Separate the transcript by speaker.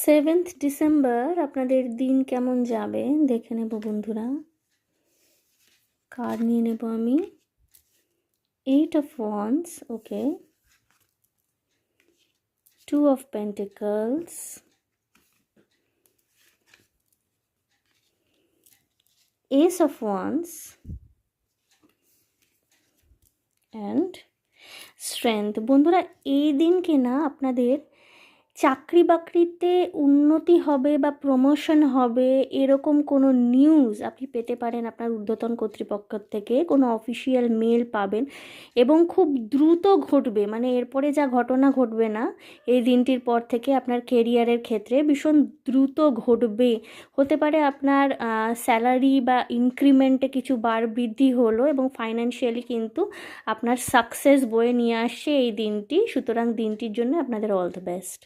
Speaker 1: 7th December আপনাদের দিন কেমন যাবে দেখে নেব বন্ধুরা। কার্ড নিয়ে নেব আমি। 8 of Wands, okay, 2 of Pentacles, Ace of Wands and Strength। বন্ধুরা, এই দিনকে না আপনাদের চাকরি বাকরিতে উন্নতি হবে বা প্রমোশন হবে এরকম কোনো নিউজ আপনি পেতে পারেন আপনার ঊর্ধ্বতন কর্তৃপক্ষ থেকে। কোনো অফিসিয়াল মেল পাবেন এবং খুব দ্রুত ঘটবে, মানে এরপরে যা ঘটনা ঘটবে না এই দিনটির পর থেকে আপনার কেরিয়ারের ক্ষেত্রে ভীষণ দ্রুত ঘটবে। হতে পারে আপনার স্যালারি বা ইনক্রিমেন্টে কিছু বার বৃদ্ধি হলো এবং ফাইন্যান্সিয়ালি কিন্তু আপনার সাকসেস বয়ে নিয়ে আসছে এই দিনটি। সুতরাং দিনটির জন্য আপনাদের অল দ্য বেস্ট।